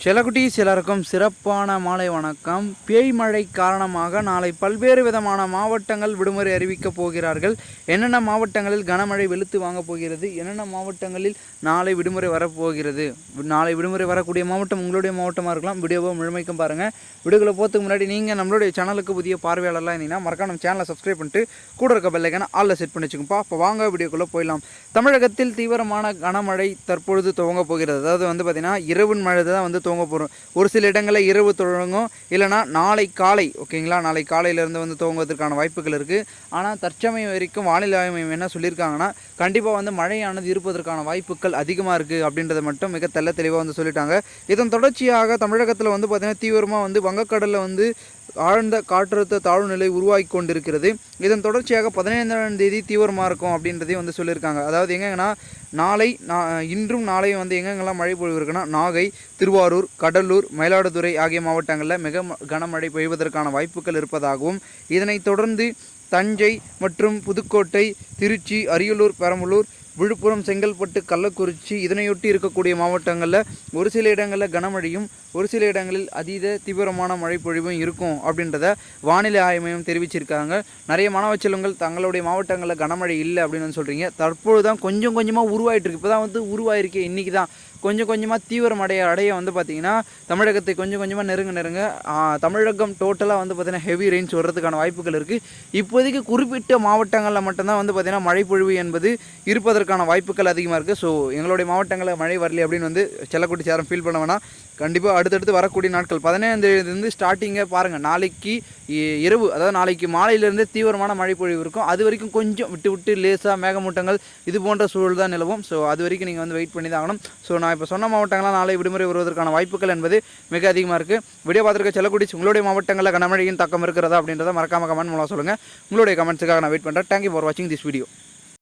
செல்லக்குட்டீஸ் எல்லாருக்கும் சிறப்பான மாலை வணக்கம். பேய் மழை காரணமாக நாளை பல்வேறு விதமான மாவட்டங்கள் விடுமுறை அறிவிக்கப் போகிறார்கள். என்னென்ன மாவட்டங்களில் கனமழை வெளுத்து வாங்கப் போகிறது, என்னென்ன மாவட்டங்களில் நாளை விடுமுறை வரப்போகிறது, நாளை விடுமுறை வரக்கூடிய மாவட்டம் உங்களுடைய மாவட்டமாக இருக்கலாம். வீடியோவை முழுமைக்கும் பாருங்கள். வீடியோக்குள்ளே போகிறதுக்கு முன்னாடி நீங்கள் நம்மளுடைய சேனலுக்கு புதிய பார்வையாளர்லாம் இருந்தீங்கன்னா மறக்காம நம்ம சேனலை சப்ஸ்கிரைப் பண்ணிட்டு கூட இருக்க பெல் ஐகானை ஆல்ல செட் பண்ணி வச்சுக்கோப்பா. அப்போ வாங்க வீடியோக்குள்ளே போயிடலாம். தமிழகத்தில் தீவிரமான கனமழை தற்பொழுது துவங்க போகிறது. அதாவது பார்த்திங்கன்னா இரவு மழை தான் துவங்க போகிறோம். ஒரு சில இடங்களில் இரவு தொடங்கும், இல்லைனா நாளை காலை. ஓகேங்களா, நாளை காலையிலேருந்து துவங்குவதற்கான வாய்ப்புகள் இருக்குது. ஆனால் தற்சமயம் வரைக்கும் வானிலை ஆய்வு மையம் என்ன சொல்லியிருக்காங்கன்னா, கண்டிப்பாக மழையானது இருப்பதற்கான வாய்ப்புகள் அதிகமாக இருக்குது அப்படின்றத மட்டும் மிக தெளிவாக சொல்லிட்டாங்க. இதன் தொடர்ச்சியாக தமிழகத்தில் பார்த்திங்கன்னா தீவிரமாக வங்கக்கடலில் ஆழ்ந்த காற்றழுத்த தாழ்வு நிலை உருவாகி கொண்டிருக்கிறது. இதன் தொடர்ச்சியாக 15ஆம் தேதி தீவிரமாக இருக்கும் அப்படின்றதையும் சொல்லியிருக்காங்க. அதாவது எங்கன்னா இன்றும் நாளையும் எங்கெங்கெல்லாம் மழை பொழிவு இருக்குன்னா, நாகை, திருவாரூர், கடலூர், மயிலாடுதுறை ஆகிய மாவட்டங்களில் மிக கனமழை பெய்வதற்கான வாய்ப்புகள் இருப்பதாகவும், இதனைத் தொடர்ந்து தஞ்சை மற்றும் புதுக்கோட்டை, திருச்சி, அரியலூர், பெரம்பலூர், விழுப்புரம், செங்கல்பட்டு, கள்ளக்குறிச்சி இதனையொட்டி இருக்கக்கூடிய மாவட்டங்களில் ஒரு சில இடங்களில் கனமழையும் ஒரு சில இடங்களில் அதீத தீவிரமான மழை பொழிவும் இருக்கும் அப்படின்றத வானிலை ஆய்வு மையம் தெரிவிச்சிருக்காங்க. நிறைய மாணவ செல்வங்கள் தங்களுடைய மாவட்டங்களில் கனமழை இல்லை அப்படின்னு சொல்கிறீங்க. தற்பொழுது தான் கொஞ்சம் கொஞ்சமாக உருவாயிட்டு இருக்கு. இப்போ தான் உருவாயிருக்கு. இன்றைக்கி தான் கொஞ்சம் கொஞ்சமாக தீவிரம் அடைய பார்த்திங்கன்னா தமிழகத்தை கொஞ்சம் கொஞ்சமாக நெருங்க தமிழகம் டோட்டலாக பார்த்திங்கன்னா ஹெவி ரெயின்ஸ் வர்றதுக்கான வாய்ப்புகள் இருக்குது. இப்போதைக்கு குறிப்பிட்ட மாவட்டங்களில் மட்டும்தான் பார்த்திங்கன்னா மழை பொழிவு என்பது இருப்பதற்கான வாய்ப்புகள் அதிகமாக இருக்குது. ஸோ எங்களுடைய மாவட்டங்களில் மழை வரலை அப்படின்னு செல்லக்குட்டி சேரம் ஃபீல் பண்ண வேணாம். கண்டிப்பாக அடுத்தடுத்து வரக்கூடிய நாட்கள் 15ஆம் தேதியிலிருந்து ஸ்டார்டிங்கை பாருங்கள். நாளைக்கு இரவு, அதாவது நாளைக்கு மாலையிலேருந்து தீவிரமான மழை பொழிவு இருக்கும். அது வரைக்கும் கொஞ்சம் விட்டு லேசாக மேகமூட்டங்கள் இது போன்ற சூழல் தான் நிலவும். ஸோ அது வரைக்கும் நீங்கள் வெயிட் பண்ணி தான் ஆகணும். ஸோ நான் இப்போ சொன்ன மாவட்டங்களாக நாளை விடுமுறை வருவதற்கான வாய்ப்புகள் என்பது மிக அதிகமாக இருக்குது. வீடியோ பார்த்துருக்க செல்லக்குடி உங்களுடைய மாவட்டங்களில் கனமழையின் தாக்கம் இருக்கிறதா அப்படின்றத மறக்காம கமெண்ட் மூலம் சொல்லுங்கள். உங்களுடைய கமெண்ட்ஸுக்காக நான் வெயிட் பண்ணுறேன். தேங்க்யூ ஃபார் வாட்சிங் திஸ் வீடியோ.